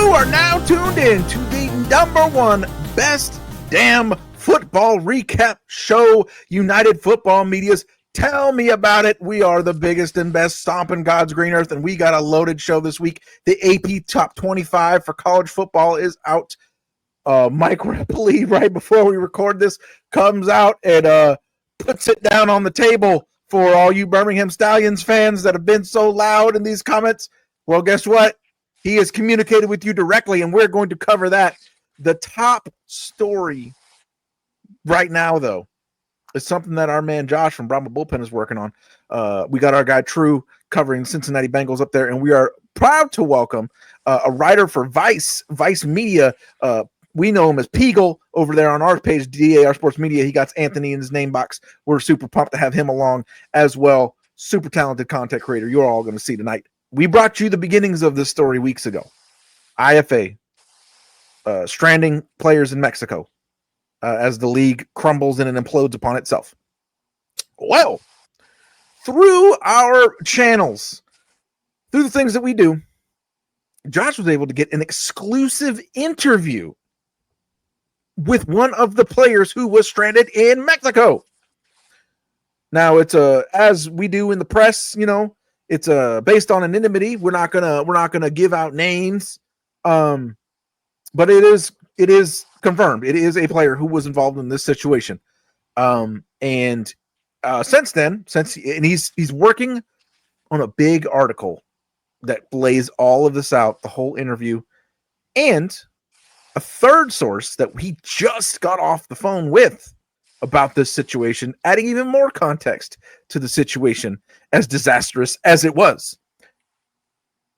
are now tuned in to the #1 best damn football recap show, United Football Media's Tell Me About It. We are the biggest and best stomping God's green earth, and we got a loaded show this week. The AP Top 25 for college football is out. Mike Repoli, right before we record this, comes out and puts it down on the table for all you Birmingham Stallions fans that have been so loud in these comments. Well, guess what? He has communicated with you directly, and we're going to cover that. The top story right now, though, is something that our man Josh from Brahma Bullpen is working on. We got our guy True covering Cincinnati Bengals up there, and we are proud to welcome a writer for Vice Media. We know him as Peagle over there on our page, DAR Sports Media. He got Anthony in his name box. We're super pumped to have him along as well. Super talented content creator you're all going to see tonight. We brought you the beginnings of this story weeks ago. IFA stranding players in Mexico as the league crumbles and it implodes upon itself. Well, through our channels, through the things that we do, Josh was able to get an exclusive interview with one of the players who was stranded in Mexico. Now, it's as we do in the press, you know, it's based on anonymity. We're not gonna give out names, but it is confirmed. It is a player who was involved in this situation, and since then, he's working on a big article that lays all of this out, the whole interview, and a third source that we just got off the phone with about this situation, adding even more context to the situation, as disastrous as it was.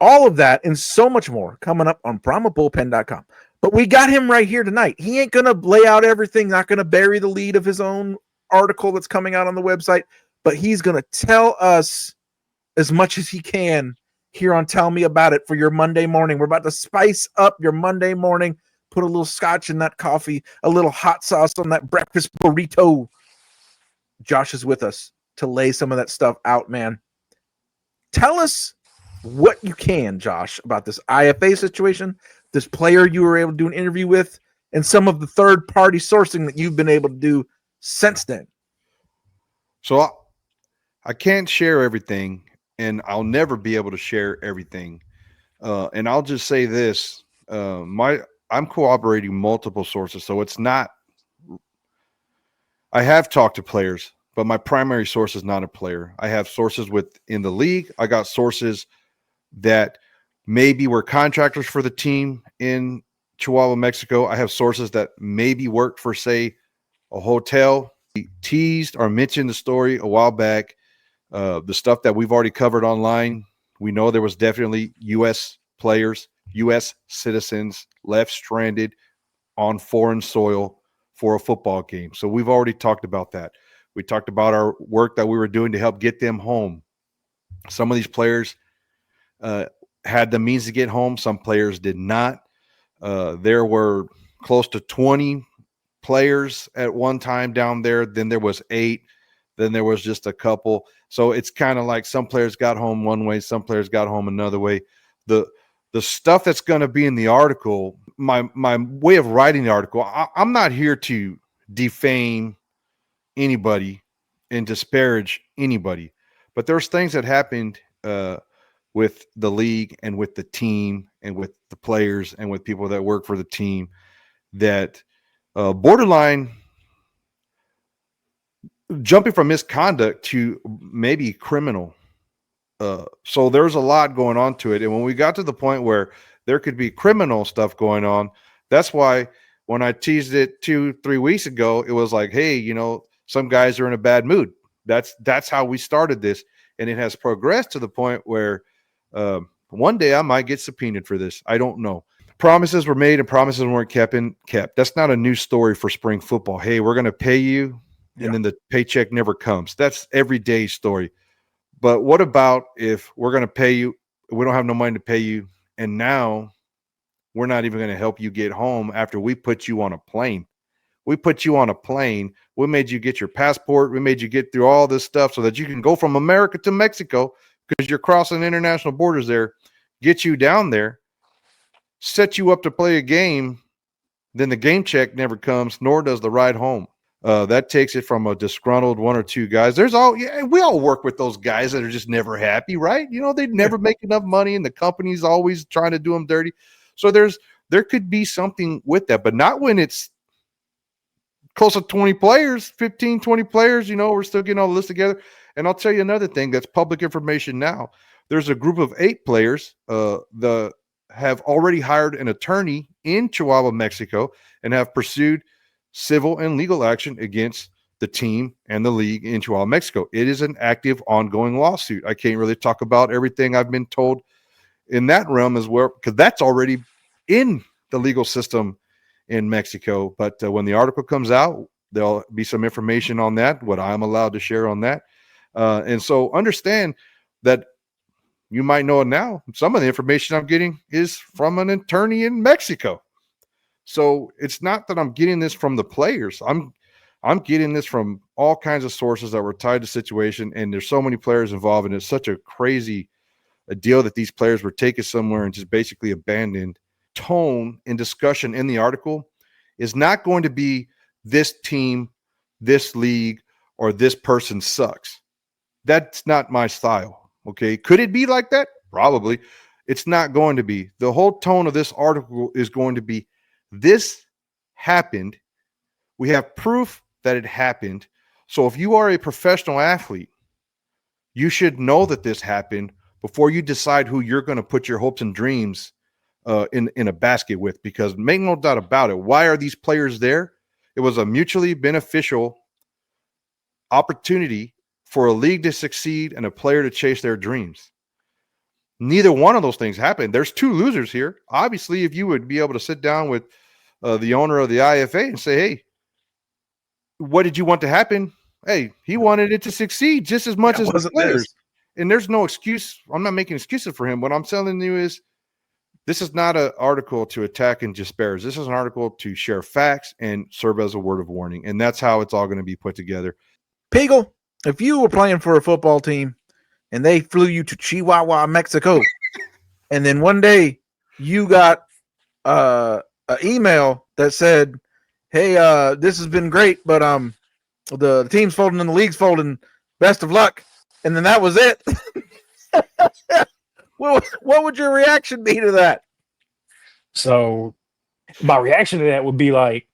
All of that and so much more coming up on brahmabullpen.com. But we got him right here tonight. He ain't going to lay out everything, not going to bury the lead of his own article that's coming out on the website, but he's going to tell us as much as he can here on Tell Me About It for your Monday morning. We're about to spice up your Monday morning. Put a little scotch in that coffee, a little hot sauce on that breakfast burrito. Josh is with us to lay some of that stuff out, man. Tell us what you can, Josh, about this IFA situation, this player you were able to do an interview with, and some of the third-party sourcing that you've been able to do since then. So I can't share everything, and I'll never be able to share everything. And I'll just say this. I'm cooperating multiple sources, so it's not – I have talked to players, but my primary source is not a player. I have sources within the league. I got sources that maybe were contractors for the team in Chihuahua, Mexico. I have sources that maybe worked for, say, a hotel. We teased or mentioned the story a while back. The stuff that we've already covered online, we know there was definitely U.S. players, U.S. citizens left stranded on foreign soil for a football game. So we've already talked about that. We talked about our work that we were doing to help get them home. Some of these players had the means to get home. Some players did not. There were close to 20 players at one time down there. Then there was 8. Then there was just a couple. So it's kind of like some players got home one way, some players got home another way. The stuff that's going to be in the article, my way of writing the article, I'm not here to defame anybody and disparage anybody. But there's things that happened with the league and with the team and with the players and with people that work for the team that borderline jumping from misconduct to maybe criminal. So there's a lot going on to it. And when we got to the point where there could be criminal stuff going on, that's why when I teased it 2-3 weeks ago, it was like, hey, you know, some guys are in a bad mood. That's how we started this. And it has progressed to the point where one day I might get subpoenaed for this. I don't know. Promises were made and promises weren't kept. That's not a new story for spring football. Hey, we're going to pay you, and then the paycheck never comes. That's everyday story. But what about if we're going to pay you, we don't have no money to pay you, and now we're not even going to help you get home after we put you on a plane? We put you on a plane. We made you get your passport. We made you get through all this stuff so that you can go from America to Mexico because you're crossing international borders there, get you down there. set you up to play a game, then the game check never comes, nor does the ride home. That takes it from a disgruntled one or two guys. We all work with those guys that are just never happy, right? You know, they never make enough money and the company's always trying to do them dirty. So there could be something with that, but not when it's close to 20 players, 15, 20 players. You know, we're still getting all this together. And I'll tell you another thing that's public information now. There's a group of 8 players have already hired an attorney in Chihuahua, Mexico, and have pursued civil and legal action against the team and the league in Chihuahua, Mexico. It is an active, ongoing lawsuit. I can't really talk about everything I've been told in that realm as well, because that's already in the legal system in Mexico. But when the article comes out, there'll be some information on that, what I'm allowed to share on that. And so understand that you might know it now. Some of the information I'm getting is from an attorney in Mexico. So it's not that I'm getting this from the players. I'm getting this from all kinds of sources that were tied to the situation. And there's so many players involved, and it's such a crazy deal that these players were taken somewhere and just basically abandoned. Tone and discussion in the article is not going to be this team, this league, or this person sucks. That's not my style. Okay. Could it be like that? Probably. It's not going to be. The whole tone of this article is going to be, this happened. We have proof that it happened. So if you are a professional athlete, you should know that this happened before you decide who you're going to put your hopes and dreams in a basket with, because make no doubt about it. Why are these players there? It was a mutually beneficial opportunity for a league to succeed and a player to chase their dreams. Neither one of those things happened. There's 2 losers here. Obviously, if you would be able to sit down with the owner of the IFA and say, hey, what did you want to happen? Hey, he wanted it to succeed just as much as the players. And there's no excuse. I'm not making excuses for him. What I'm telling you is, this is not an article to attack and disparage. This is an article to share facts and serve as a word of warning. And that's how it's all going to be put together. Pegel, if you were playing for a football team and they flew you to Chihuahua, Mexico, and then one day you got an email that said, hey, this has been great, but the team's folding and the league's folding. Best of luck. And then that was it. What would your reaction be to that? So my reaction to that would be like,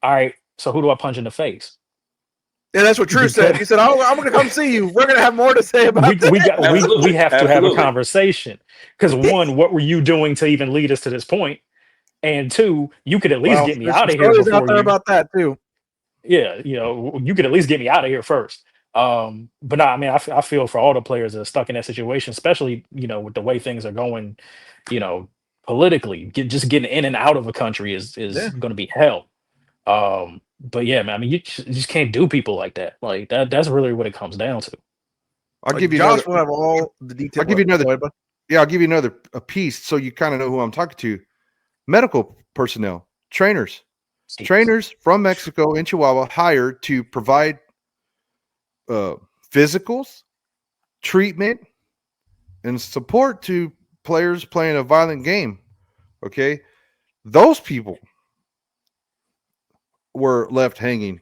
all right, so who do I punch in the face? Yeah, that's what True said. He said, oh, I'm going to come see you. We're going to have more to say about we have to have a conversation. Because 1, what were you doing to even lead us to this point? And 2, you could at least get me out of here before out there about that too. Yeah, you know, you could at least get me out of here first. But no, I mean, I feel for all the players that are stuck in that situation, especially, you know, with the way things are going, you know, politically. Just getting in and out of a country is going to be hell. But yeah, man, I mean, you just can't do people like that. Like that's really what it comes down to. I'll give you Josh will have all the details. I'll give you another. Yeah, I'll give you another piece so you kind of know who I'm talking to. Medical personnel, trainers from Mexico in Chihuahua hired to provide physicals, treatment, and support to players playing a violent game. Okay, those people were left hanging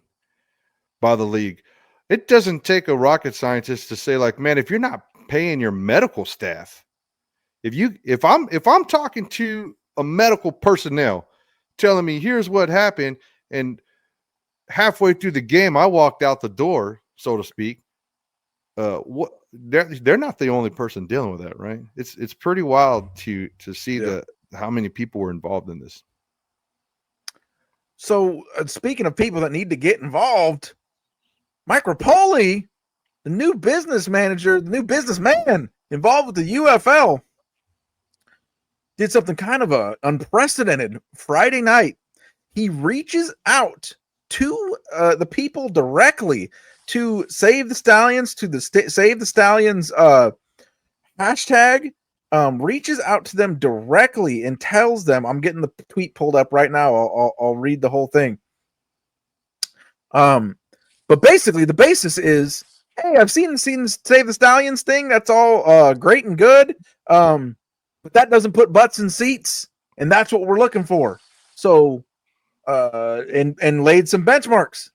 by the league. It doesn't take a rocket scientist to say, like, man, if you're not paying your medical staff, if I'm talking to a medical personnel telling me here's what happened, and halfway through the game I walked out the door, so to speak, they're not the only person dealing with that, right? It's pretty wild to see how many people were involved in this. So speaking of people that need to get involved, Mike Rapoli, the new business manager, the new businessman involved with the UFL, did something kind of unprecedented Friday night. He reaches out to the people directly to save the Stallions, to the Save the Stallions hashtag, reaches out to them directly and tells them, I'm getting the tweet pulled up right now. I'll read the whole thing. But basically the basis is, hey, I've seen Save the Stallions thing. That's all great and good. But that doesn't put butts in seats. and that's what we're looking for. So, and laid some benchmarks.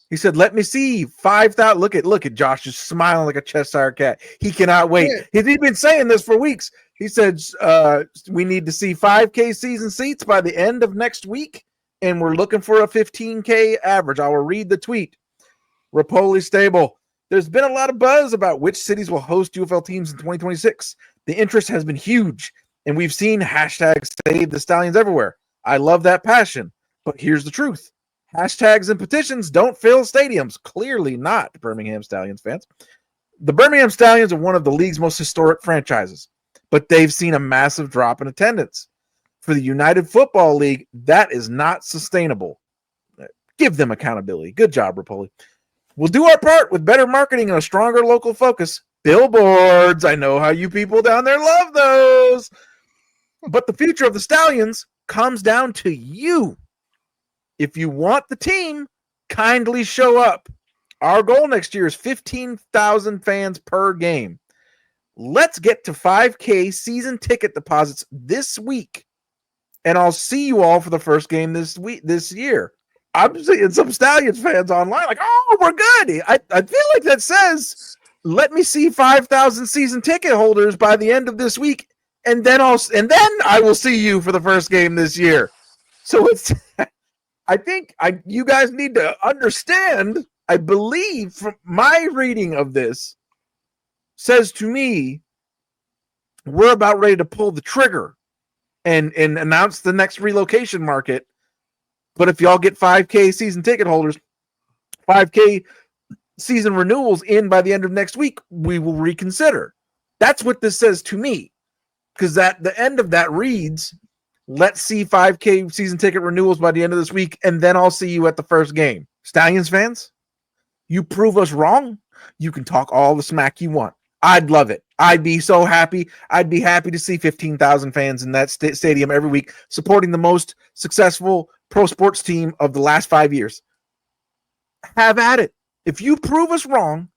He said, "Let me see 5,000." Look at Josh just smiling like a Cheshire cat. He cannot wait. Yeah. He's been saying this for weeks. He said, "We need to see 5K season seats by the end of next week, and we're looking for a 15K average." I will read the tweet. Rapoli Stable. There's been a lot of buzz about which cities will host UFL teams in 2026. The interest has been huge, and we've seen hashtags save the Stallions everywhere. I love that passion, but here's the truth. Hashtags and petitions don't fill stadiums. Clearly not, Birmingham Stallions fans. The Birmingham Stallions are one of the league's most historic franchises, but they've seen a massive drop in attendance. For the United Football League, that is not sustainable. Give them accountability. Good job, Rapoli. We'll do our part with better marketing and a stronger local focus. Billboards. I know how you people down there love those. But the future of the Stallions comes down to you. If you want the team, kindly show up. Our goal next year is 15,000 fans per game. Let's get to 5K season ticket deposits this week, and I'll see you all for the first game this year. I'm seeing some Stallions fans online like, "Oh, we're good." I feel like that says, "Let me see 5,000 season ticket holders by the end of this week, and then I will see you for the first game this year." So it's, I think you guys need to understand. I believe from my reading of this says to me, we're about ready to pull the trigger and announce the next relocation market. But if y'all get 5K season ticket holders, 5K season renewals in by the end of next week, we will reconsider. That's what this says to me. Because at the end of that reads, let's see 5K season ticket renewals by the end of this week, and then I'll see you at the first game. Stallions fans, you prove us wrong, you can talk all the smack you want. I'd love it. I'd be so happy. I'd be happy to see 15,000 fans in that stadium every week, supporting the most successful pro sports team of the last 5 years. Have at it. If you prove us wrong,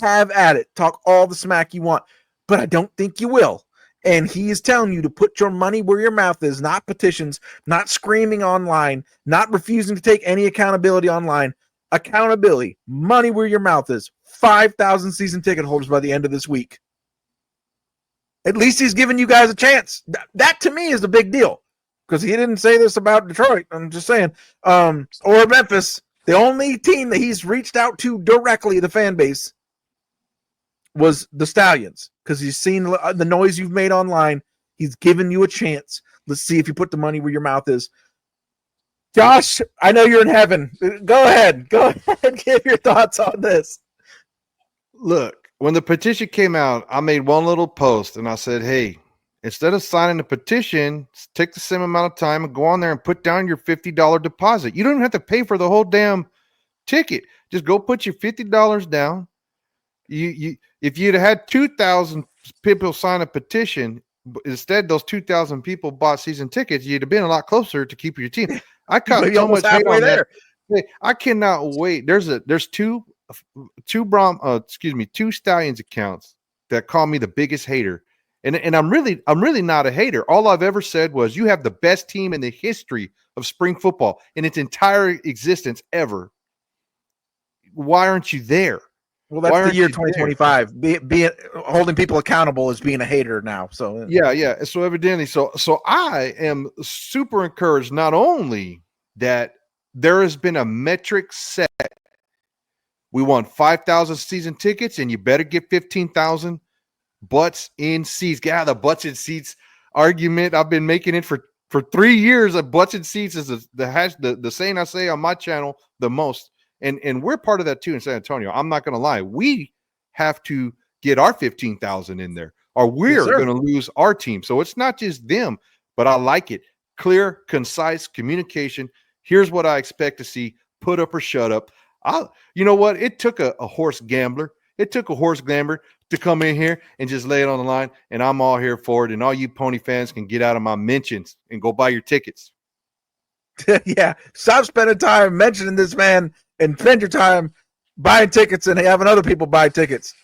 have at it. Talk all the smack you want, but I don't think you will. And he is telling you to put your money where your mouth is, not petitions, not screaming online, not refusing to take any accountability online. Accountability, money where your mouth is. 5,000 season ticket holders by the end of this week. At least he's giving you guys a chance. That to me is a big deal, because he didn't say this about Detroit. I'm just saying, or Memphis. The only team that he's reached out to directly, the fan base, was the Stallions, because he's seen the noise you've made online. He's given you a chance. Let's see if you put the money where your mouth is. Josh, I know you're in heaven. Go ahead. Give your thoughts on this. Look, when the petition came out, I made one little post and I said, hey, instead of signing the petition, take the same amount of time and go on there and put down your $50 deposit. You don't even have to pay for the whole damn ticket. Just go put your $50 down. If you'd had 2,000 people sign a petition, instead those 2,000 people bought season tickets, you'd have been a lot closer to keep your team. I caught so much hate on that. I cannot wait. There's two Stallions accounts that call me the biggest hater. And I'm really not a hater. All I've ever said was, you have the best team in the history of spring football in its entire existence ever. Why aren't you there? Well, that's the year 2025. Being holding people accountable is being a hater now. So yeah. So evidently, so I am super encouraged. Not only that, there has been a metric set. We want 5,000 season tickets, and you better get 15,000 butts in seats. Get out of the butts in seats argument. I've been making it for 3 years. Of butts in seats is the saying I say on my channel the most. And we're part of that too in San Antonio. I'm not going to lie. We have to get our 15,000 in there, or we're going to lose our team. So it's not just them, but I like it. Clear, concise communication. Here's what I expect to see. Put up or shut up. You know what? It took a horse gambler. It took a horse gambler to come in here and just lay it on the line, and I'm all here for it. And all you pony fans can get out of my mentions and go buy your tickets. Yeah, stop spending time mentioning this man and spend your time buying tickets and having other people buy tickets.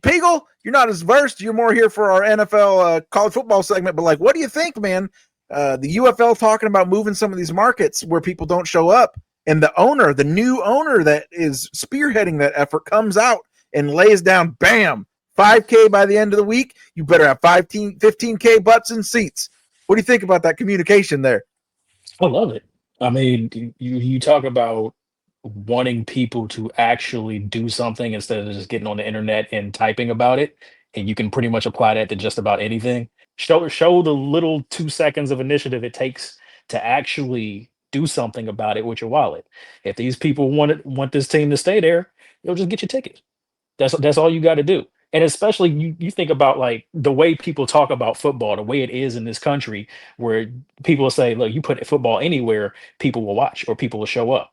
Peagle, you're not as versed. You're more here for our NFL college football segment. But like, what do you think, man? The UFL talking about moving some of these markets where people don't show up, and the new owner that is spearheading that effort comes out and lays down, bam, 5K by the end of the week. You better have 15K butts and seats. What do you think about that communication there? I love it. I mean, you talk about wanting people to actually do something instead of just getting on the internet and typing about it, and you can pretty much apply that to just about anything. Show the little 2 seconds of initiative it takes to actually do something about it with your wallet. If these people want this team to stay there, you'll just get your tickets. That's all you got to do. And especially you think about like the way people talk about football, the way it is in this country, where people will say, look, you put football anywhere, people will watch or people will show up.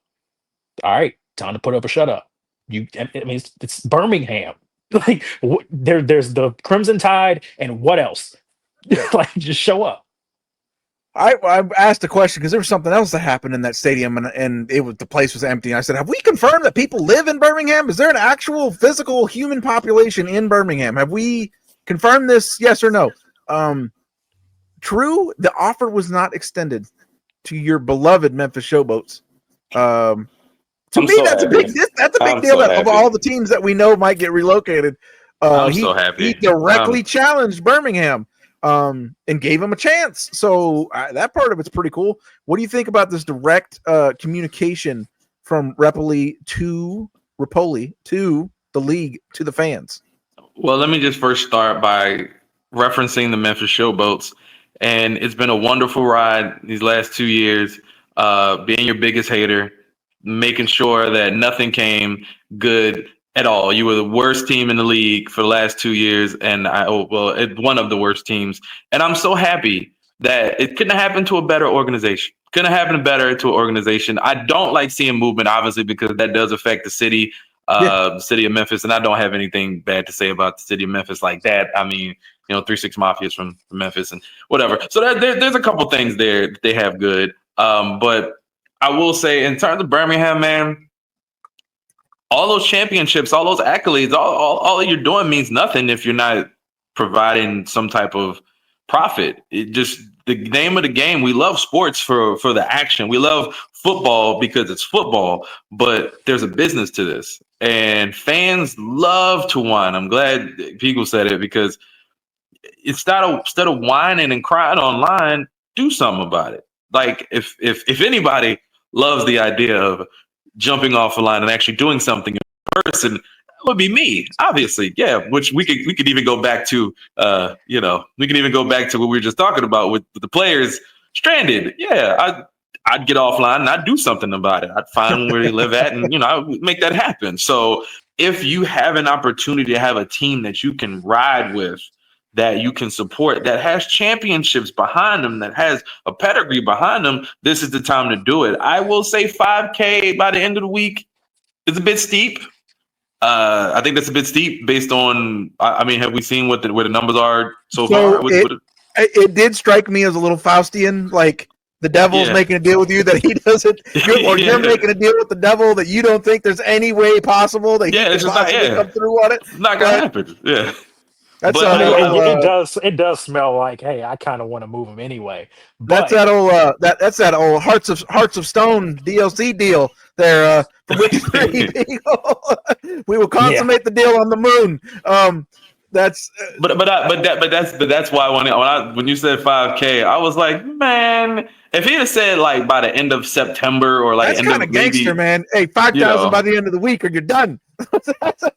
All right, time to put up or shut up. I mean, it's Birmingham. Like there's the Crimson Tide, and what else? Like just show up. I asked a question because there was something else that happened in that stadium, and the place was empty. And I said, have we confirmed that people live in Birmingham? Is there an actual physical human population in Birmingham? Have we confirmed this? Yes or no? True, the offer was not extended to your beloved Memphis Showboats. To me, that's a big deal. That of all the teams that we know might get relocated, I'm so happy. He directly challenged Birmingham. And gave him a chance. So that part of it's pretty cool. What do you think about this direct communication from Repoli to the league to the fans? Well, let me just first start by referencing the Memphis Showboats. And it's been a wonderful ride these last 2 years, being your biggest hater, making sure that nothing came good at all. You were the worst team in the league for the last 2 years, and one of the worst teams. And I'm so happy that it couldn't have happened to a better organization. Couldn't have happened better to an organization. I don't like seeing movement, obviously, because that does affect the city, the city of Memphis. And I don't have anything bad to say about the city of Memphis like that. I mean, 3-6 Mafia's from Memphis and whatever. So there's a couple things there that they have good. But I will say, in terms of Birmingham, man, all those championships, all those accolades, all you're doing means nothing if you're not providing some type of profit. It just, the name of the game, we love sports for the action. We love football because it's football, but there's a business to this. And fans love to whine. I'm glad Peagle said it, because instead of whining and crying online, do something about it. Like if anybody loves the idea of jumping off a line and actually doing something in person, that would be me, obviously. Yeah, which we could even go back to, we can even go back to what we were just talking about with the players stranded. Yeah, I'd get offline and I'd do something about it. I'd find where they live at, and I would make that happen. So if you have an opportunity to have a team that you can ride with, that you can support, that has championships behind them, that has a pedigree behind them, this is the time to do it. I will say 5K by the end of the week is a bit steep. I think that's a bit steep based on, I mean, have we seen where the numbers are so far? It did strike me as a little Faustian, like the devil's making a deal with you that he doesn't, you're making a deal with the devil that you don't think there's any way possible that he can possibly come through on it. It's not going to happen. Yeah. That's it does smell like, hey, I kind of want to move him anyway. But that's that old Hearts of Stone DLC deal there. From which we will consummate the deal on the moon. That's why when you said 5K, I was like, man, if he had said like by the end of September or like that's kind of gangster, man. Hey, 5,000 by the end of the week, or you're done.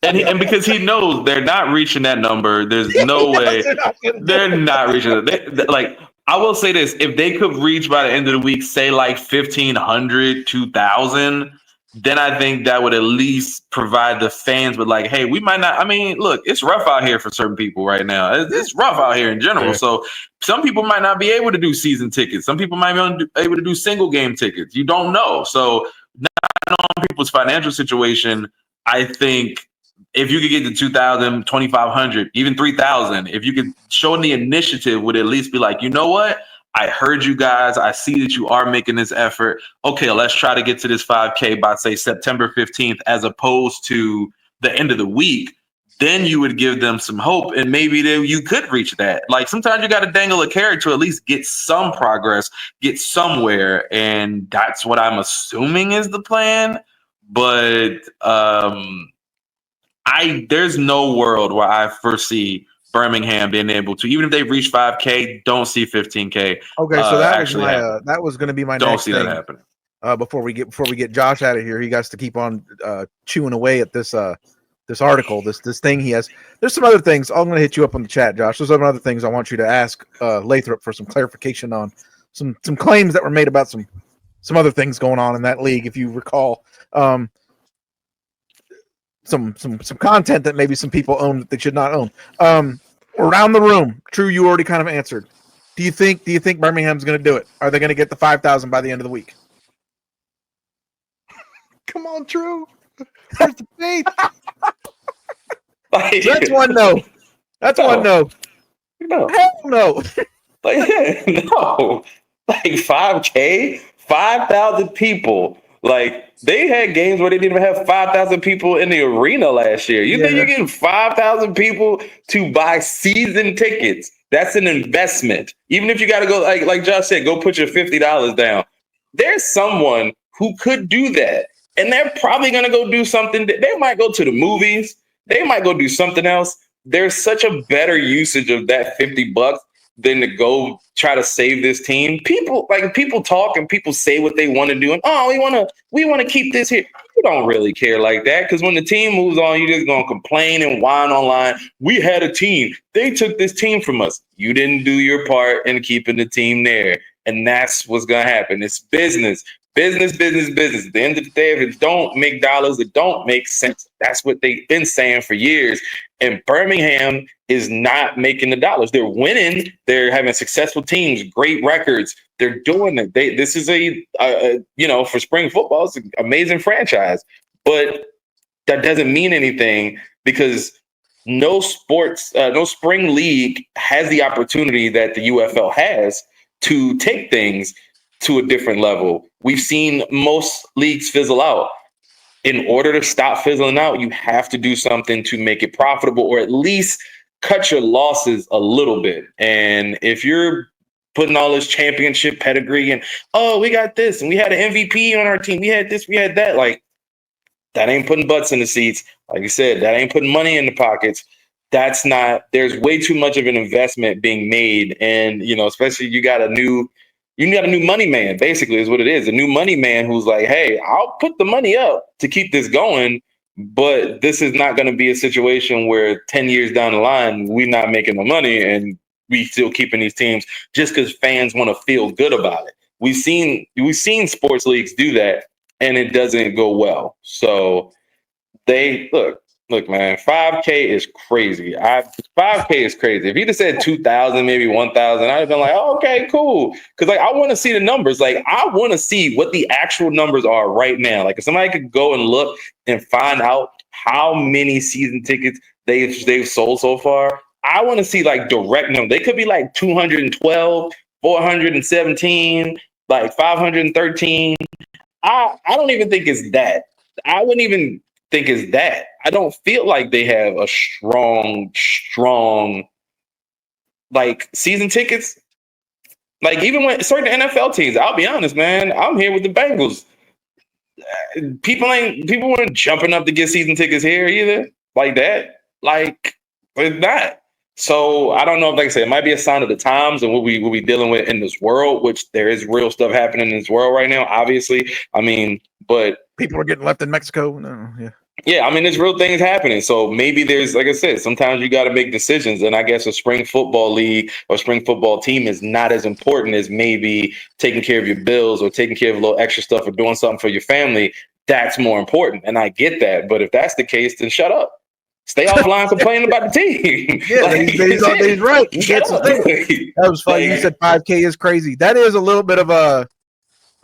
and because he knows they're not reaching that number, there's no way they're not reaching it. Like, I will say this: if they could reach by the end of the week, say like 1,500, 2,000. Then I think that would at least provide the fans with like, hey, we might not. I mean, look, it's rough out here for certain people right now. It's rough out here in general. Yeah. So some people might not be able to do season tickets. Some people might be able to do single game tickets. You don't know. So not on people's financial situation, I think if you could get to 2,000, 2,500, even 3,000, if you could show the initiative, would at least be like, you know what? I heard you guys. I see that you are making this effort. Okay, let's try to get to this 5K by, say, September 15th, as opposed to the end of the week. then you would give them some hope, and maybe you could reach that. Like sometimes you got to dangle a carrot to at least get some progress, get somewhere, and that's what I'm assuming is the plan. But there's no world where I foresee Birmingham being able to, even if they reach 5K, don't see 15K. Okay, so that that was going to be my don't next see thing. that happening. Before we get Josh out of here, he has to keep on chewing away at this article, this thing he has. There's some other things. I'm going to hit you up on the chat, Josh. There's some other things I want you to ask Lathrop for some clarification on some claims that were made about some other things going on in that league, if you recall. Some content that maybe some people own that they should not own. Around the room, True, you already kind of answered. Do you think Birmingham's going to do it? Are they going to get the 5,000 by the end of the week? Come on, True. Where's the faith? That's one no. That's one no. No. Hell no. No. Like 5K, 5,000 people. Like they had games where they didn't even have 5,000 people in the arena last year. You think you're getting 5,000 people to buy season tickets? That's an investment. Even if you got to go, like Josh said, go put your $50 down. There's someone who could do that. And they're probably going to go do something. They might go to the movies. They might go do something else. There's such a better usage of that $50 than to go try to save this team. People talk and people say what they want to do. And we want to keep this here. You don't really care like that, because when the team moves on, you're just going to complain and whine online. We had a team. They took this team from us. You didn't do your part in keeping the team there. And that's what's going to happen. It's business. Business. At the end of the day, if it don't make dollars, it don't make sense. That's what they've been saying for years. And Birmingham is not making the dollars. They're winning. They're having successful teams, great records. They're doing it. This is for spring football, it's an amazing franchise. But that doesn't mean anything, because no spring league has the opportunity that the UFL has to take things to a different level. We've seen most leagues fizzle out. In order to stop fizzling out, you have to do something to make it profitable, or at least cut your losses a little bit. And if you're putting all this championship pedigree and, we got this and we had an MVP on our team, we had this, we had that, like, that ain't putting butts in the seats. Like you said, that ain't putting money in the pockets. There's way too much of an investment being made. And, especially you got a new money man, basically, is what it is. A new money man who's like, hey, I'll put the money up to keep this going, but this is not going to be a situation where 10 years down the line, we're not making the money and we still keeping these teams just because fans want to feel good about it. We've seen sports leagues do that, and it doesn't go well. So they look, man, 5K is crazy. 5K is crazy. If you'd have said 2,000, maybe 1,000, I'd have been like, okay, cool. Because I want to see the numbers. Like, I want to see what the actual numbers are right now. Like, if somebody could go and look and find out how many season tickets they've sold so far, I want to see like direct numbers. They could be like 212, 417, like 513. I don't even think it's that. I wouldn't even think is that. I don't feel like they have a strong like season tickets. Like, even when certain NFL teams, I'll be honest, man, I'm here with the Bengals. People weren't jumping up to get season tickets here either, like that. Like, it's not. So I don't know if, like I said, it might be a sign of the times and what we dealing with in this world, which there is real stuff happening in this world right now, obviously. I mean, but people are getting left in Mexico. No, yeah. Yeah, I mean, there's real things happening. So maybe there's, like I said, sometimes you got to make decisions. And I guess a spring football league or spring football team is not as important as maybe taking care of your bills or taking care of a little extra stuff or doing something for your family. That's more important. And I get that. But if that's the case, then shut up. Stay offline complaining about the team. Yeah, like, he's right. That was funny. You said 5K is crazy. That is a little bit of a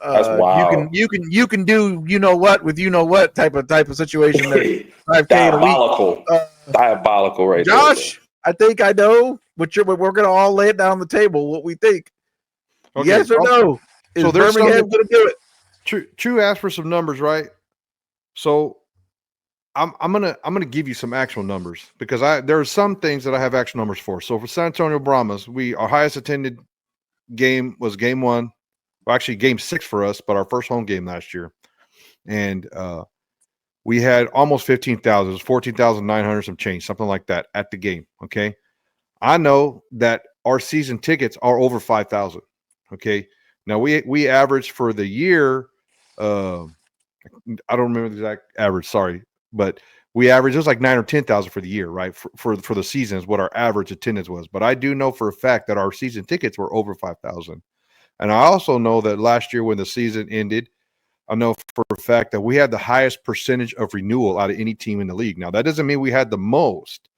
that's wild. You can do what type of situation there. 5K diabolical, diabolical, right Josh, there. I think I know what we're gonna all lay it down on the table. What we think? Okay, yes or no? Is so Birmingham gonna do it? True asked for some numbers, right? So I'm gonna give you some actual numbers because there are some things that I have actual numbers for. So for San Antonio Brahmas, our highest attended game was game 1. Well, actually game 6 for us, but our first home game last year. And we had almost 15,000. It was 14,900 some change, something like that at the game. Okay. I know that our season tickets are over 5,000. Okay. Now we averaged for the year. I don't remember the exact average. Sorry, but we averaged, it was like 9 or 10,000 for the year, right? For the season is what our average attendance was. But I do know for a fact that our season tickets were over 5,000. And I also know that last year when the season ended, I know for a fact that we had the highest percentage of renewal out of any team in the league. Now, that doesn't mean we had the most.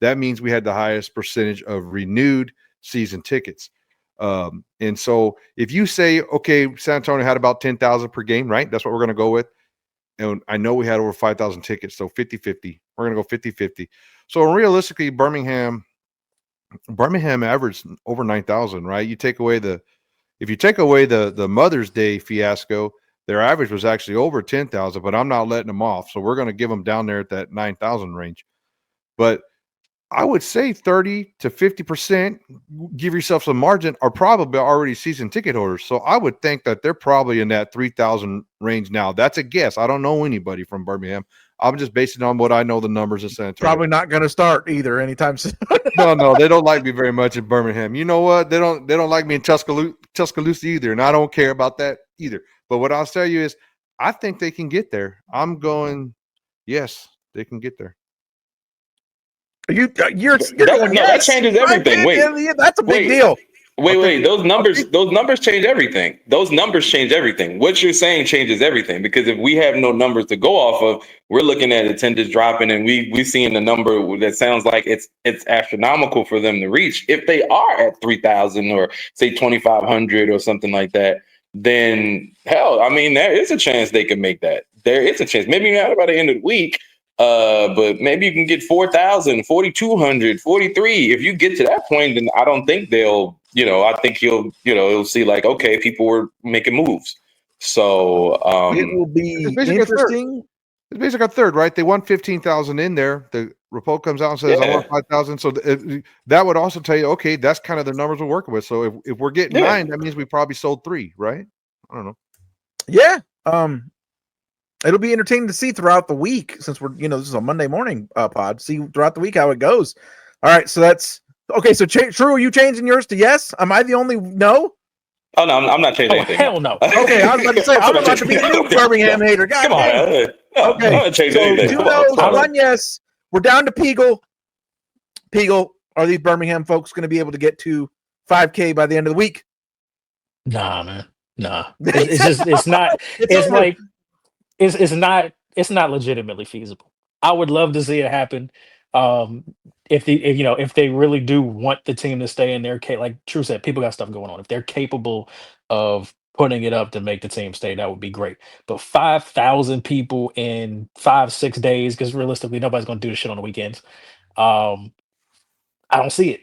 That means we had the highest percentage of renewed season tickets. And so if you say, okay, San Antonio had about 10,000 per game, right? That's what we're going to go with. And I know we had over 5,000 tickets, so 50-50. We're going to go 50-50. So realistically, Birmingham averaged over 9,000, right? If you take away the Mother's Day fiasco, their average was actually over 10,000, but I'm not letting them off. So we're going to give them down there at that 9,000 range. But I would say 30 to 50%, give yourself some margin, are probably already season ticket holders. So I would think that they're probably in that 3,000 range now. That's a guess. I don't know anybody from Birmingham. I'm just basing it on what I know the numbers in San Antonio. Probably not going to start either anytime soon. No, they don't like me very much in Birmingham. You know what? They don't like me in Tuscaloosa either, and I don't care about that either. But what I'll tell you is, I think they can get there. I'm going, yes, they can get there. You're going, that yes, changes everything. Wait, that's a big deal. Wait. Those numbers change everything. Those numbers change everything. What you're saying changes everything, because if we have no numbers to go off of, we're looking at attendance dropping, and we've seen the number that sounds like it's astronomical for them to reach. If they are at 3,000 or say 2,500 or something like that, then hell, I mean, there is a chance they can make that. There is a chance. Maybe not by the end of the week. But maybe you can get 4,000, 4,200, 43. If you get to that point, then I don't think they'll, I think he'll see like, okay, people were making moves. So it will be interesting. It's basically a third, right? They won 15,000 in there. The report comes out and says, I want 5,000. So that would also tell you, okay, that's kind of the numbers we're working with. So if we're getting 9, that means we probably sold 3, right? I don't know. Yeah. It'll be entertaining to see throughout the week, since we're, this is a Monday morning pod. See throughout the week how it goes. All right, so that's okay. So, True, are you changing yours to yes? Am I the only no? Oh no, I'm not changing anything. Hell no. Okay, I was about to say I'm about to be a new Birmingham hater. God, come on. okay, I'm not changing anything. 2 no's, 1 yes. We're down to Peagle. Peagle, are these Birmingham folks going to be able to get to 5K by the end of the week? Nah, man. Nah. It's not. It's like. It's not legitimately feasible. I would love to see it happen. If they really do want the team to stay in their like True said, people got stuff going on. If they're capable of putting it up to make the team stay, that would be great. But 5,000 people in 5-6 days, because realistically nobody's going to do the shit on the weekends. I don't see it.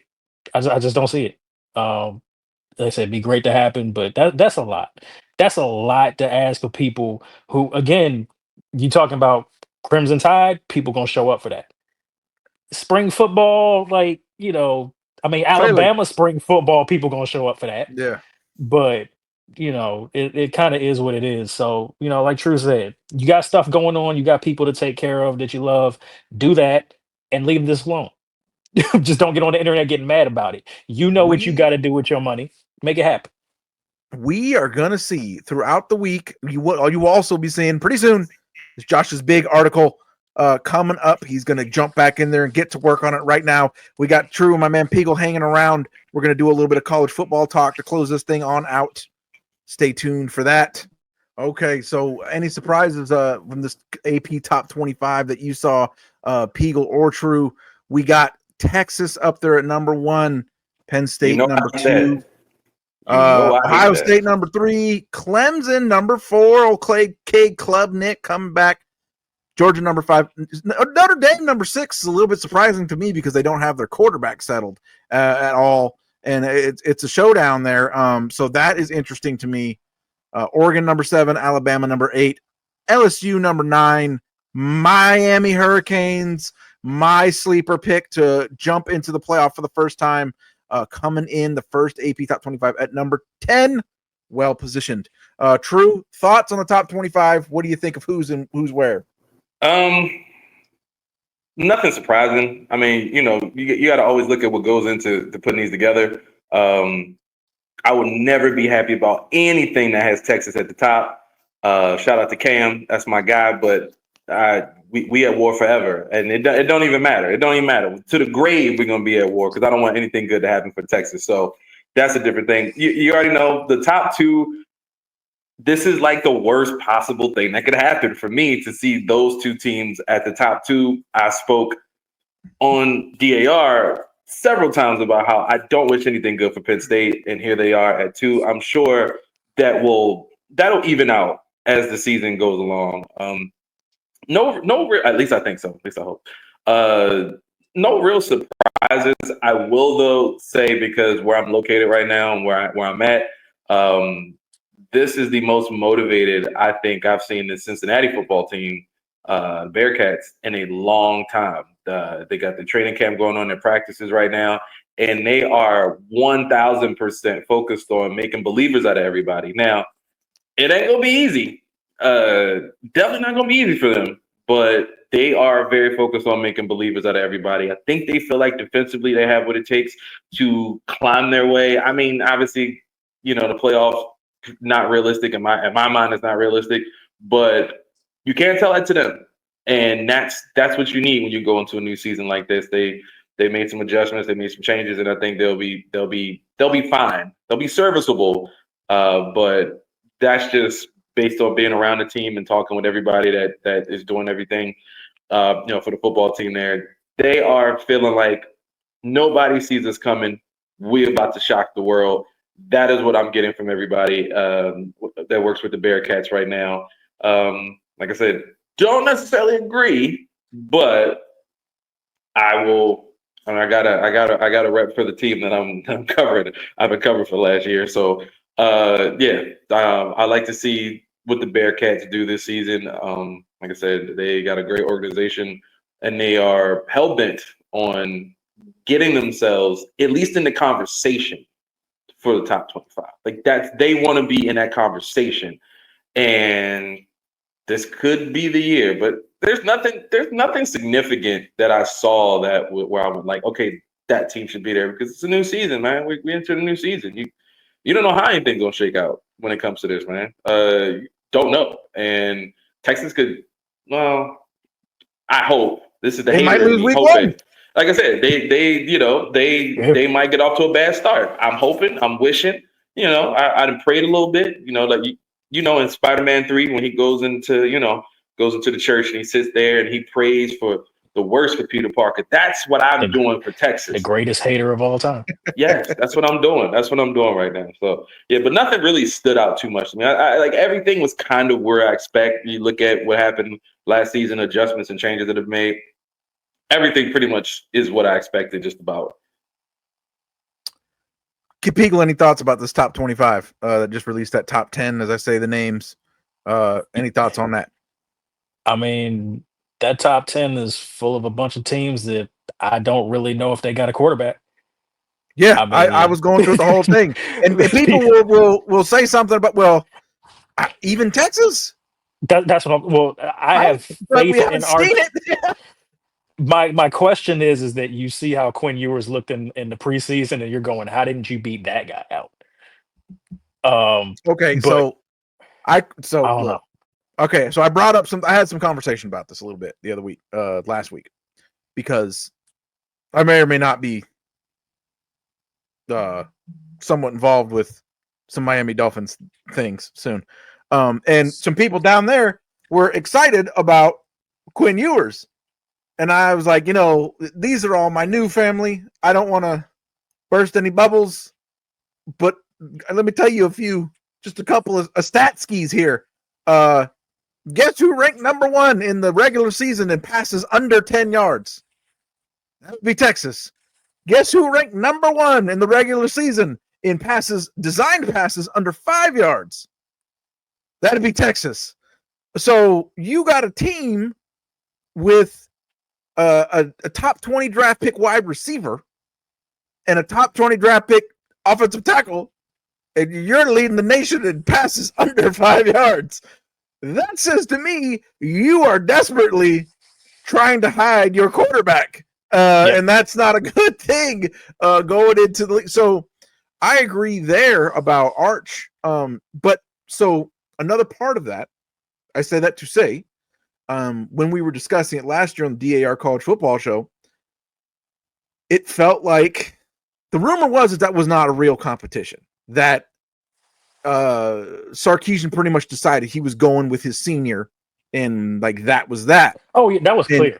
I just don't see it. Like I said, it'd be great to happen, but that's a lot. That's a lot to ask of people who, again, you talking about Crimson Tide, people gonna show up for that. Spring football, Alabama spring football, people gonna show up for that. Yeah. But it kind of is what it is. So, like True said, you got stuff going on, you got people to take care of that you love, do that and leave this alone. Just don't get on the internet getting mad about it. What you got to do with your money. Make it happen. We are going to see throughout the week. You will also be seeing pretty soon is Josh's big article coming up. He's going to jump back in there and get to work on it right now. We got True and my man Peagle hanging around. We're going to do a little bit of college football talk to close this thing on out. Stay tuned for that. Okay, so any surprises from this AP Top 25 that you saw, Peagle or True? We got Texas up there at number 1, Penn State number 2, Ohio State number 3, Clemson number 4, old Cade Klubnik coming back, Georgia number 5, Notre Dame number 6 is a little bit surprising to me because they don't have their quarterback settled at all, and it's a showdown there. So that is interesting to me. Oregon number 7, Alabama number 8, LSU number 9, Miami Hurricanes, my sleeper pick to jump into the playoff for the first time, coming in the first AP Top 25 at number 10. Well positioned. True thoughts on the top 25. What do you think of who's where? Nothing surprising. I mean, you got to always look at what goes into putting these together. I would never be happy about anything that has Texas at the top. Shout out to Cam, that's my guy. But we at war forever, and it don't even matter. It don't even matter. To the grave, we're gonna be at war because I don't want anything good to happen for Texas. So that's a different thing. You already know the top two. This is like the worst possible thing that could happen for me to see those two teams at the top two. I spoke on DAR several times about how I don't wish anything good for Penn State, and here they are at 2. I'm sure that'll even out as the season goes along. At least I think so. At least I hope. No real surprises. I will though say, because where I'm located right now and where I'm at, this is the most motivated I think I've seen the Cincinnati football team, Bearcats, in a long time. They got the training camp going on, their practices right now, and they are 1,000% focused on making believers out of everybody. Now, it ain't gonna be easy. Definitely not gonna be easy for them, but they are very focused on making believers out of everybody. I think they feel like defensively they have what it takes to climb their way. I mean, obviously, the playoffs not realistic in my mind. It's not realistic, but you can't tell that to them, and that's what you need when you go into a new season like this. They made some adjustments, they made some changes, and I think they'll be fine. They'll be serviceable, but that's just based on being around the team and talking with everybody that is doing everything, for the football team there. They are feeling like nobody sees us coming. We're about to shock the world. That is what I'm getting from everybody that works with the Bearcats right now. Like I said, don't necessarily agree, but I will. I gotta rep for the team that I'm covering. I've been covering for last year, so I like to see what the Bearcats do this season. Like I said, they got a great organization, and they are hell-bent on getting themselves at least in the conversation for the top 25. Like they want to be in that conversation, and this could be the year. But there's nothing significant that I saw where I was like, okay, that team should be there, because it's a new season, man. We entered a new season. You don't know how anything's gonna shake out when it comes to this, man. Don't know. And Texas could. Well, I hope this is the They might hater in lose me week hoping. 1. Like I said, they might get off to a bad start. I'm hoping. I'm wishing. I'd prayed a little bit. In Spider-Man 3 when he goes into the church and he sits there and he prays for the worst for Peter Parker. That's what I'm doing for Texas. The greatest hater of all time. Yes, that's what I'm doing. That's what I'm doing right now. So yeah, but nothing really stood out too much to me. I like everything was kind of where I expect. You look at what happened last season, adjustments and changes that have made. Everything pretty much is what I expected, just about. Peagle, any thoughts about this top 25 that just released that top 10, as I say the names? Any thoughts on that? I mean, that top 10 is full of a bunch of teams that I don't really know if they got a quarterback. Yeah, I was going through the whole thing, and people will say something about, even Texas. That's what I'm. Well, I have faith in our. My question is that you see how Quinn Ewers looked in the preseason, and you're going, how didn't you beat that guy out? Okay, I don't know. Okay, so I brought up I had some conversation about this a little bit the other week, last week, because I may or may not be somewhat involved with some Miami Dolphins things soon. And some people down there were excited about Quinn Ewers. And I was like, these are all my new family. I don't want to burst any bubbles, but let me tell you just a couple of stat skis here. Guess who ranked number 1 in the regular season in passes under 10 yards? That would be Texas. Guess who ranked number 1 in the regular season in designed passes under 5 yards? That'd be Texas. So you got a team with a top 20 draft pick wide receiver and a top 20 draft pick offensive tackle, and you're leading the nation in passes under 5 yards. That says to me, you are desperately trying to hide your quarterback. And that's not a good thing going into the league. So I agree there about Arch. But so another part of that, I say that to say, when we were discussing it last year on the DAR College Football Show, it felt like the rumor was that was not a real competition, that Sarkisian pretty much decided he was going with his senior, and like that was that. Oh, yeah, that was clear.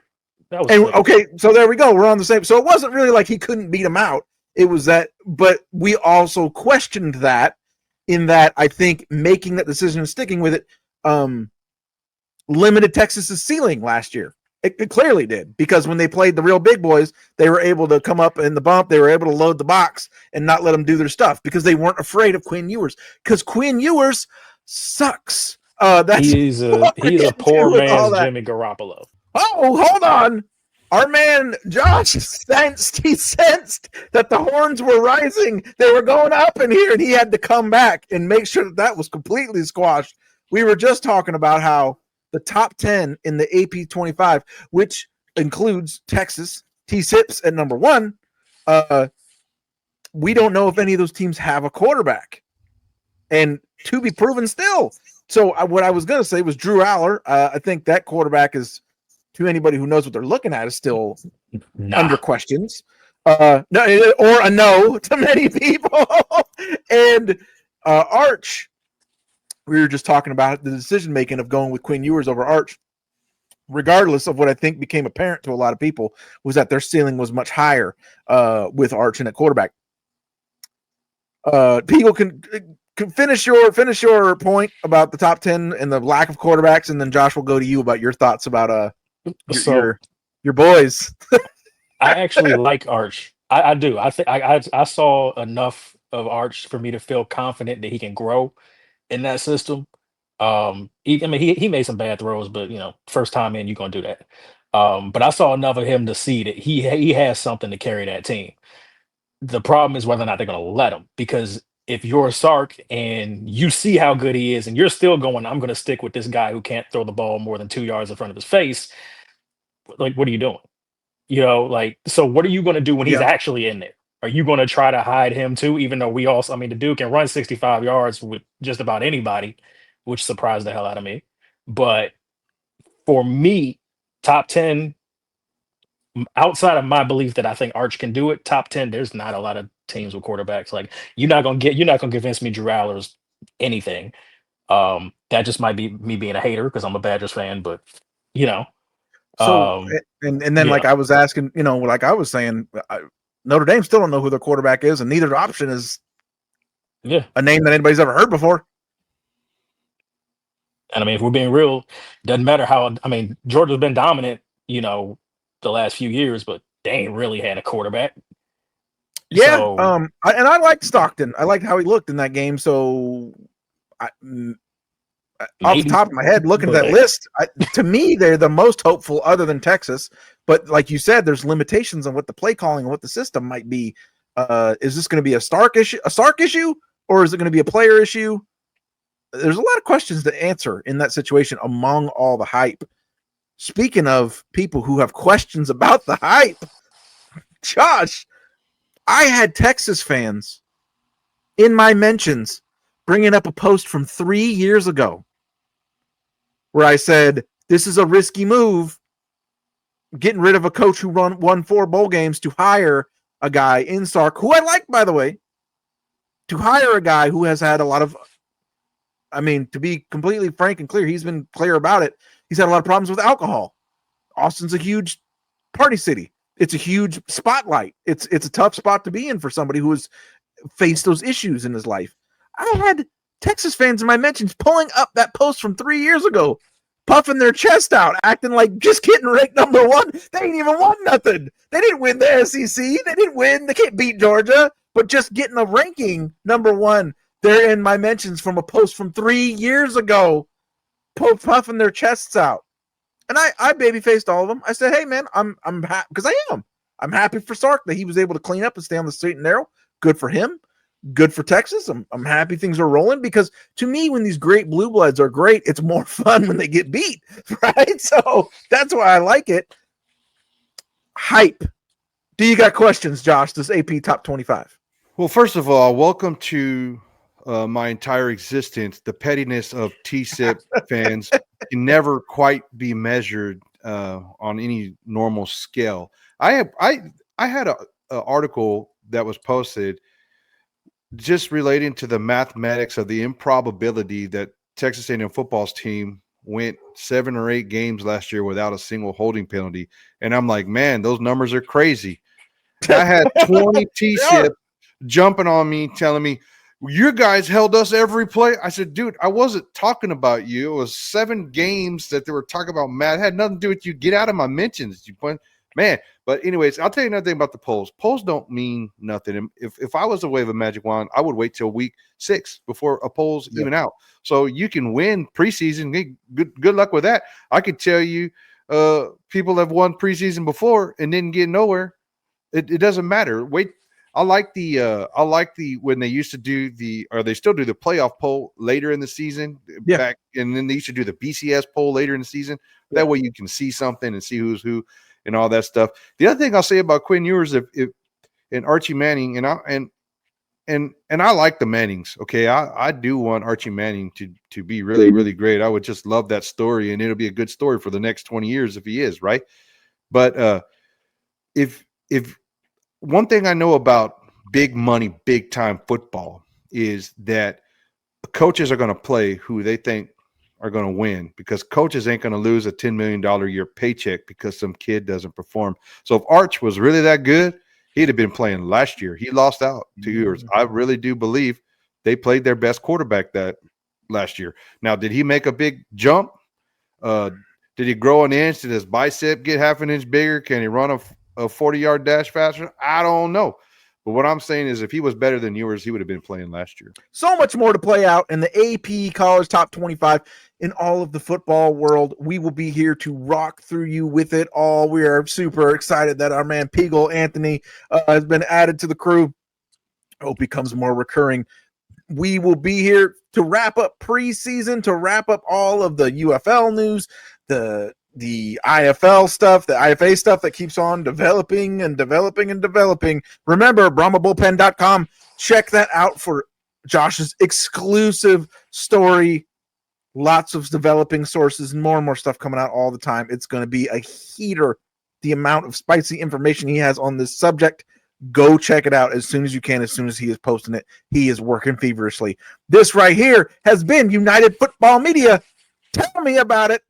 Okay, so there we go. We're on the same. So it wasn't really like he couldn't beat him out. It was that, but we also questioned that in that I think making that decision and sticking with it limited Texas's ceiling last year. It clearly did, because when they played the real big boys, they were able to come up in the bump. They were able to load the box and not let them do their stuff because they weren't afraid of Quinn Ewers, because Quinn Ewers sucks. He's a poor man's Jimmy Garoppolo. Oh, hold on. Our man Josh sensed that the horns were rising. They were going up in here, and he had to come back and make sure that was completely squashed. We were just talking about how the top 10 in the AP 25, which includes Texas, T-Sips at number 1, we don't know if any of those teams have a quarterback. And to be proven still. So what I was going to say was Drew Aller. I think that quarterback is, to anybody who knows what they're looking at, is still under questions. No, or a no to many people. And Arch, we were just talking about the decision making of going with Quinn Ewers over Arch, regardless of what I think became apparent to a lot of people, was that their ceiling was much higher with Arch in at quarterback. People can finish your point about the top 10 and the lack of quarterbacks, and then Josh will go to you about your thoughts about your boys. I actually like Arch. I do. I think I saw enough of Arch for me to feel confident that he can grow in that system. He made some bad throws, but first time in, you're gonna do that. But I saw enough of him to see that he has something to carry that team. The problem is whether or not they're gonna let him, because if you're Sark and you see how good he is and you're still going, I'm gonna stick with this guy who can't throw the ball more than 2 yards in front of his face, like, what are you doing? So what are you gonna do when he's actually in there? Are you going to try to hide him too? Even though the dude can run 65 yards with just about anybody, which surprised the hell out of me. But for me, top 10, outside of my belief that I think Arch can do it, top 10, there's not a lot of teams with quarterbacks. Like, you're not gonna convince me Drew Aller's anything. That just might be me being a hater because I'm a Badgers fan, but So and then like I was asking, like I was saying, Notre Dame still don't know who their quarterback is, and neither option is a name that anybody's ever heard before. And if we're being real, doesn't matter how. Georgia's been dominant, the last few years, but they ain't really had a quarterback. Yeah, so, I liked Stockton. I liked how he looked in that game. So, off the top of my head, looking at that list, to me, they're the most hopeful, other than Texas. But like you said, there's limitations on what the play calling and what the system might be. Is this going to be a Sark issue, or is it going to be a player issue? There's a lot of questions to answer in that situation among all the hype. Speaking of people who have questions about the hype, Josh, I had Texas fans in my mentions bringing up a post from 3 years ago where I said, this is a risky move, getting rid of a coach who won 4 bowl games to hire a guy in Sark, who I like, by the way, to hire a guy who has had a lot of, to be completely frank and clear, he's been clear about it. He's had a lot of problems with alcohol. Austin's a huge party city. It's a huge spotlight. It's a tough spot to be in for somebody who has faced those issues in his life. I had Texas fans in my mentions pulling up that post from 3 years ago, puffing their chest out, acting like just getting ranked number 1. They ain't even won nothing. They didn't win the SEC. They didn't win. They can't beat Georgia, but just getting a ranking number 1. They're in my mentions from a post from 3 years ago, puffing their chests out. And I baby-faced all of them. I said, hey, man, I'm happy because I am. I'm happy for Sark that he was able to clean up and stay on the straight and narrow. Good for him. Good for Texas. I'm happy things are rolling because to me, when these great blue bloods are great, it's more fun when they get beat, right? So that's why I like it. Hype. Do you got questions, Josh? This AP Top 25. Well, first of all, welcome to my entire existence. The pettiness of TSIP fans can never quite be measured on any normal scale. I had an article that was posted just relating to the mathematics of the improbability that Texas A&M football's team went 7 or 8 games last year without a single holding penalty. And I'm like, man, those numbers are crazy. I had 20 TSIP jumping on me, telling me, you guys held us every play. I said, dude, I wasn't talking about you. It was 7 games that they were talking about, Matt. It had nothing to do with you. Get out of my mentions. You point, man. But anyways, I'll tell you another thing about the polls. Polls don't mean nothing. If I was to wave a magic wand, I would wait till week 6 before a poll's even out. So you can win preseason. Hey, good luck with that. I could tell you people have won preseason before and didn't get nowhere. It doesn't matter. Wait. I like the when they used to do they still do the playoff poll later in the season back, and then they used to do the BCS poll later in the season. That way you can see something and see who's who and all that stuff. The other thing I'll say about Quinn Ewers and Archie Manning, and I like the Mannings. Okay, I do want Archie Manning to be really, really great. I would just love that story, and it'll be a good story for the next 20 years if he is, right? But if one thing I know about big money, big time football is that coaches are going to play who they think are going to win, because coaches ain't going to lose a $10 million a year paycheck because some kid doesn't perform. So if Arch was really that good, he'd have been playing last year. He lost out 2 years. I really do believe they played their best quarterback that last year. Now, did he make a big jump? Did he grow an inch? Did his bicep get half an inch bigger? Can he run a 40-yard dash faster? I don't know. But what I'm saying is if he was better than yours, he would have been playing last year. So much more to play out in the AP College Top 25 in all of the football world. We will be here to rock through you with it all. We are super excited that our man Peagle Anthony has been added to the crew. I hope he becomes more recurring. We will be here to wrap up preseason, to wrap up all of the UFL news, the IFL stuff, the IFA stuff that keeps on developing and developing and developing. Remember, brahmabullpen.com. Check that out for Josh's exclusive story. Lots of developing sources and more stuff coming out all the time. It's going to be a heater, the amount of spicy information he has on this subject. Go check it out as soon as you can, as soon as he is posting it. He is working feverishly. This right here has been United Football Media. Tell me about it.